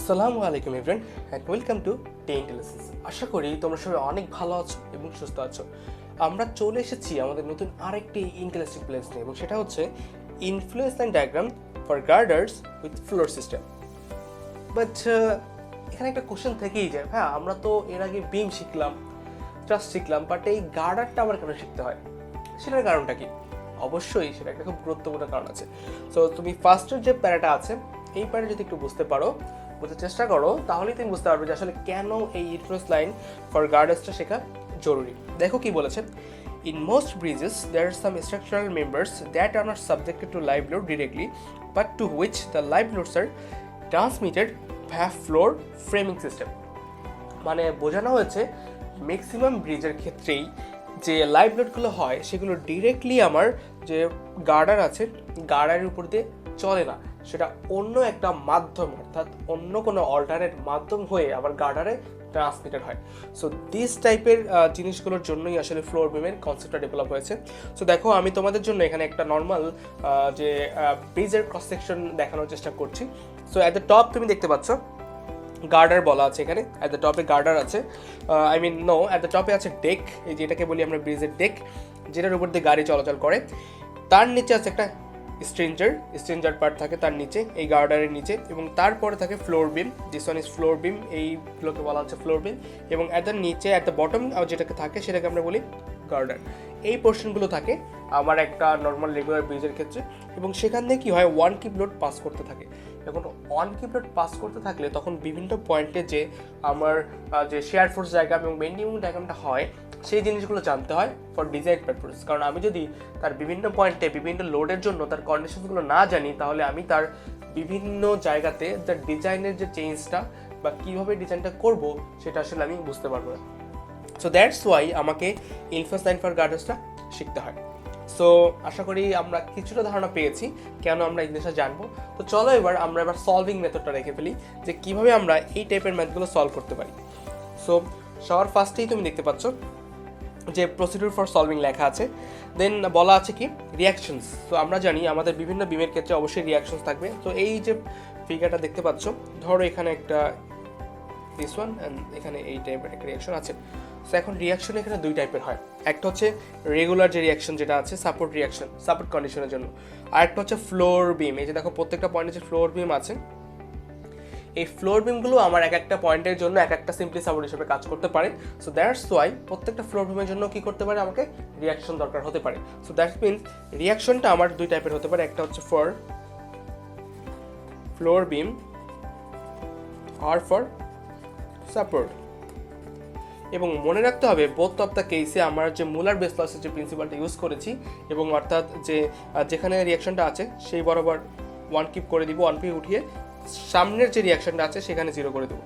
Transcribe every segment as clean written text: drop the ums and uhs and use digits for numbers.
আসসালামু আলাইকুম everyone and welcome to TNT-Lessons। আশা করি তোমরা সবাই অনেক ভালো আছো এবং সুস্থ আছো। আমরা চলে এসেছি আমাদের নতুন আরেকটি ইন্টারেস্টিং প্লেস নিয়ে, এবং সেটা হচ্ছে influence line diagram for girders with floor system. But এখানে একটা কোশ্চেন থেকেই যায়, হ্যাঁ আমরা তো এর আগে বিম শিখলাম, ট্রাস শিখলাম, বাট এই গার্ডারটা আবার কেন শিখতে হয়? সেটার কারণটা কি? অবশ্যই সেটা একটা খুব গুরুত্বপূর্ণ কারণ আছে। সো তুমি ফার্স্টের যে প্যারাটা আছে এই প্যারা যদি একটু বুঝতে পারো, বুঝতে চেষ্টা করো, তাহলেই তুমি বুঝতে পারবে যে আসলে কেন এই ইনফ্লুয়েন্স লাইন ফর গার্ডার্সটা শেখা জরুরি। দেখো কি বলেছে, In most bridges, there are some structural members that are not subjected to live load directly, but to which the live loads are transmitted via floor framing system. মানে বোঝানো হয়েছে maximum ব্রিজের ক্ষেত্রেই যে লাইভ লোডগুলো হয় সেগুলো ডিরেক্টলি আমার যে গার্ডার আছে গার্ডারের উপর দিয়ে চলে না, সেটা অন্য একটা মাধ্যম অর্থাৎ অন্য কোনো অল্টারনেট মাধ্যম হয়ে আবার গার্ডারে ট্রান্সমিটেড হয়। সো দিস টাইপের জিনিসগুলোর জন্যই আসলে ফ্লোর বিমের কনসেপ্টটা ডেভেলপ হয়েছে। সো দেখো আমি তোমাদের জন্য এখানে একটা নর্মাল যে ব্রিজের ক্রস সেকশন দেখানোর চেষ্টা করছি। সো অ্যাট দ্য টপ তুমি দেখতে পাচ্ছ গার্ডার বলা আছে, এখানে অ্যাট দ্য টপে গার্ডার আছে, অ্যাট দ্য টপে আছে ডেক, এই যেটাকে বলি আমরা ব্রিজের ডেক, যেটার উপর দিয়ে গাড়ি চলাচল করে। তার নিচে আছে একটা স্ট্রেঞ্জার পার্ট থাকে তার নিচে, এই গার্ডারের নিচে, এবং তারপরে থাকে floor beam, this one is floor বিম, এইগুলোকে বলা হচ্ছে ফ্লোর বিম, এবং অ্যাট দ্য নিচে অ্যাট দ্য বটম যেটাকে থাকে সেটাকে আমরা বলি গার্ডার। এই পোর্শনগুলো থাকে আমার একটা নর্মাল রেগুলার ব্রিজের ক্ষেত্রে, এবং সেখান থেকে কী হয়, ওয়ান কিপ লোড পাস করতে থাকে। এখন ওয়ান কিপ লোড পাস করতে থাকলে তখন বিভিন্ন পয়েন্টে যে আমার যে শেয়ার ফোর্স ডায়াগ্রাম এবং বেন্ডিং ডায়াগ্রামটা হয় সেই জিনিসগুলো জানতে হয় ফর ডিজাইন পারপাস। কারণ আমি যদি তার বিভিন্ন পয়েন্টে বিভিন্ন লোডের জন্য তার কন্ডিশনগুলো না জানি, তাহলে আমি তার বিভিন্ন জায়গাতে তার ডিজাইনের যে চেঞ্জটা বা কীভাবে ডিজাইনটা করব সেটা আসলে আমি বুঝতে পারবো না। সো দ্যাটস ওয়াই আমাকে ইনফ্লুয়েন্স লাইন ফর গার্ডার্সটা শিখতে হয়। সো আশা করি আমরা কিছুটা ধারণা পেয়েছি কেন আমরা এই জিনিসটা জানবো। তো চলো আমরা এবার সলভিং মেথডটা রেখে ফেলি, যে কীভাবে আমরা এই টাইপের ম্যাথগুলো সলভ করতে পারি। সো সবার ফার্স্টেই তুমি দেখতে পাচ্ছ যে প্রসিডিউর ফর সলভিং লেখা আছে, দেন বলা আছে কি রিয়াকশনস। তো আমরা জানি আমাদের বিভিন্ন বিমের ক্ষেত্রে অবশ্যই রিয়াকশনস থাকবে। তো এই যে ফিগারটা দেখতে পাচ্ছ, ধরো এখানে একটা দিস ওয়ান অ্যান্ড এখানে এই টাইপের একটা রিয়াকশন আছে। সো এখন রিয়াকশন এখানে দুই টাইপের হয়, একটা হচ্ছে রেগুলার যে রিয়াকশন যেটা আছে সাপোর্ট রিয়াকশন, সাপোর্ট কন্ডিশনের জন্য, আর একটা হচ্ছে ফ্লোর বিম। এই যে দেখো প্রত্যেকটা পয়েন্টে যে ফ্লোর বিম আছে, এই ফ্লোর বিমগুলো আমার এক একটা পয়েন্টের জন্য এক একটা সিম্পলি সাপোর্ট হিসেবে কাজ করতে পারে। সো দ্যাটস ওয়াই প্রত্যেকটা ফ্লোর বিমের জন্য কি করতে পারে, আমাকে রিয়াকশন দরকার হতে পারে। সো দ্যাটস মিনস রিয়াকশনটা আমার দুই টাইপের হতে পারে, একটা হচ্ছে ফর ফ্লোর বিম আর ফর সাপোর্ট। এবং মনে রাখতে হবে বোথ অফ দ্য কেসে আমরা যে মুলার বেস লসের যে প্রিন্সিপালটা ইউজ করেছি, এবং অর্থাৎ যে যেখানে রিয়াকশনটা আছে সেই বরাবর ওয়ান কিপ করে দিব, ওয়ান কিপ উঠিয়ে সামনের যে রিয়াকশনটা আছে সেখানে জিরো করে দেবো।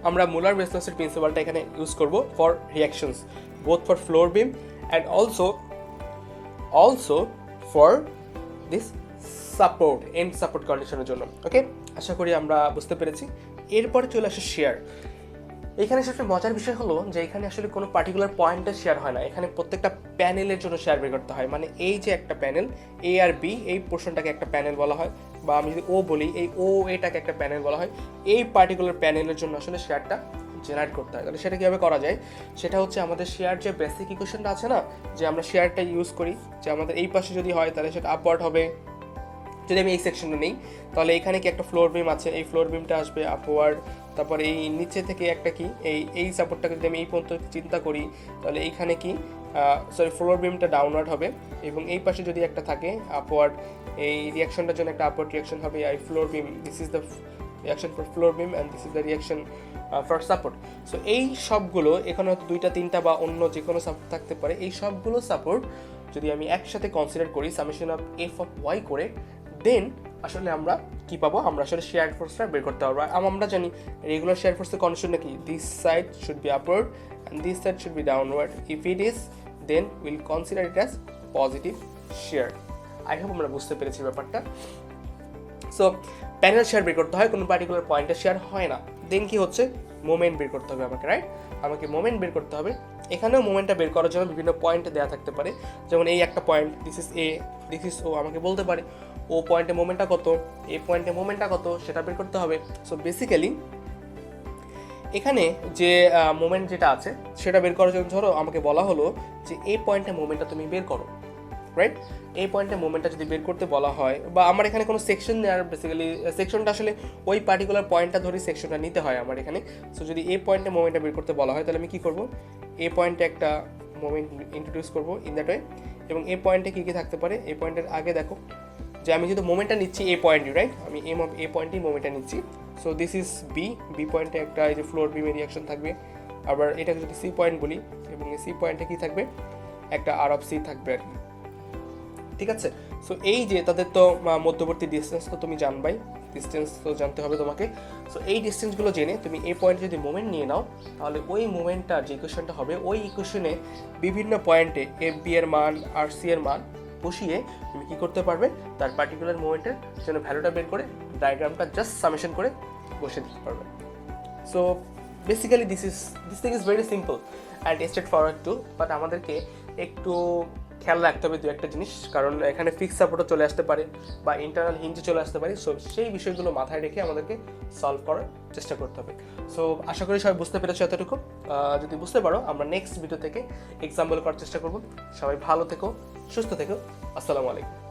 আমরা মুলার বেস লসের প্রিন্সিপালটা এখানে ইউজ করব for reactions, both for floor beam and also for this support, and support কন্ডিশনের জন্য। ওকে, আশা করি আমরা বুঝতে পেরেছি। এরপরে চলে আসে শেয়ার। এখানে সবচেয়ে মজার বিষয় হলো যে এখানে আসলে কোনো পার্টিকুলার পয়েন্টে শেয়ার হয় না, এখানে প্রত্যেকটা প্যানেলের জন্য শেয়ার বের করতে হয়। মানে এই যে একটা প্যানেল এ আর বি, এই পোর্শনটাকে একটা প্যানেল বলা হয়, বা আমি যদি ও বলি এই ও এটাকে একটা প্যানেল বলা হয়। এই পার্টিকুলার প্যানেলের জন্য আসলে শেয়ারটা জেনারেট করতে হয়। তাহলে সেটা কীভাবে করা যায়, সেটা হচ্ছে আমাদের শেয়ার যে বেসিক ইকুয়েশনটা আছে না, যে আমরা শেয়ারটা ইউজ করি, যে আমাদের এই পাশে যদি হয় তাহলে সেটা আপওয়ার্ড হবে। যদি আমি এই সেকশনে নেই তাহলে এখানে কি একটা ফ্লোর বিম আছে, এই ফ্লোর বিমটা আসবে আপওয়ার্ড, তারপরে এই নিচে থেকে একটা কি এই সাপোর্টটাকে যদি আমি এই পর্যন্ত চিন্তা করি তাহলে এইখানে কি ফ্লোর বিমটা ডাউনওয়ার্ড হবে, এবং এই পাশে যদি একটা থাকে আপওয়ার্ড, এই রিয়াকশনটার জন্য একটা আপওয়ার্ড রিয়াকশন হবে। এই floor beam, this is the reaction for floor beam and this is the reaction for support. So এই সবগুলো এখানে হয়তো দুইটা তিনটা বা অন্য যে কোনো সাপোর্ট থাকতে পারে, এই সবগুলো সাপোর্ট যদি আমি একসাথে কনসিডার করি summation of F of Y করে, দেন আসলে আমরা কি পাবো, আমরা আসলে শেয়ার ফোর্সটা বের করতে পারবো। আমরা জানি রেগুলার শেয়ার ফোর্সের কন্ডিশন নাকি, this side should be upward and this side should be downward. If it is then will consider it as positive shear. I hope আমরা বুঝতে পেরেছি ব্যাপারটা। সো প্যানেল শেয়ার বের করতে হয়, কোনো পার্টিকুলার পয়েন্টে শেয়ার হয় না। দেন কি হচ্ছে, মোমেন্ট বের করতে হবে আমাকে, রাইট? আমাকে মোমেন্ট বের করতে হবে। এখানেও মোমেন্টটা বের করার জন্য বিভিন্ন পয়েন্ট দেওয়া থাকতে পারে, যেমন এই একটা point, this is A, this is O, আমাকে বলতে পারে ও পয়েন্টে মোমেন্টটা কত, এ পয়েন্টে মোমেন্টটা কত সেটা বের করতে হবে। সো বেসিক্যালি এখানে যে মোমেন্ট যেটা আছে সেটা বের করার জন্য ধরো আমাকে বলা হলো যে এই পয়েন্টে মোমেন্টটা তুমি বের করো, রাইট? এই পয়েন্টে মোমেন্টটা যদি বের করতে বলা হয়, বা আমার এখানে কোনো সেকশন নেওয়ার, বেসিক্যালি সেকশনটা আসলে ওই পার্টিকুলার পয়েন্টটা ধরে সেকশনটা নিতে হয় আমার এখানে। সো যদি এই পয়েন্টে মোমেন্টটা বের করতে বলা হয় তাহলে আমি কী করবো, এই পয়েন্টে একটা মোমেন্ট ইন্ট্রোডিউস করবো ইন দ্যাট ওয়ে। এবং এই পয়েন্টে কী কী থাকতে পারে, এই পয়েন্টের আগে দেখো যে আমি যেহেতু মোমেন্টটা নিচ্ছি এই পয়েন্টই, রাইট? আমি এই পয়েন্টেই মোমেন্টটা নিচ্ছি। সো দিস ইজ বি পয়েন্টে একটা এই যে ফ্লোর বিমে রিয়াকশন থাকবে। আবার এটাকে যদি সি পয়েন্ট বলি, এবং এই সি পয়েন্টে কী থাকবে, একটা আর অফ সি থাকবে আর কি, ঠিক আছে? সো এই যে তাদের তো মধ্যবর্তী ডিস্টেন্স তো তুমি জানবাই, ডিস্টেন্স তো জানতে হবে তোমাকে। সো এই ডিস্টেন্সগুলো জেনে তুমি এই পয়েন্টে যদি মোমেন্ট নিয়ে নাও, তাহলে ওই মোমেন্টটা যে ইকুয়েশনটা হবে, ওই ইকুয়েশনে বিভিন্ন পয়েন্টে এফ বি এর মান আর সি এর মান বসিয়ে তুমি কী করতে পারবে, তার পার্টিকুলার মোমেন্টের জন্য ভ্যালুটা বের করে ডায়াগ্রামটা জাস্ট সামেশন করে বসে দিতে পারবে। So basically this thing is very simple and straight forward to, but আমাদেরকে একটু খেয়াল রাখতে হবে দু একটা জিনিস, কারণ এখানে ফিক্স সাপোর্টও চলে আসতে পারে বা ইন্টারনাল হিঞ্জে চলে আসতে পারে। সো সেই বিষয়গুলো মাথায় রেখে আমাদেরকে সলভ করার চেষ্টা করতে হবে। সো আশা করি সবাই বুঝতে পেরেছো এতটুকু। যদি বুঝতে পারো আমরা নেক্সট ভিডিও থেকে এক্সাম্পল করার চেষ্টা করব। সবাই ভালো থেকো, সুস্থ থেকো, আসসালামু আলাইকুম।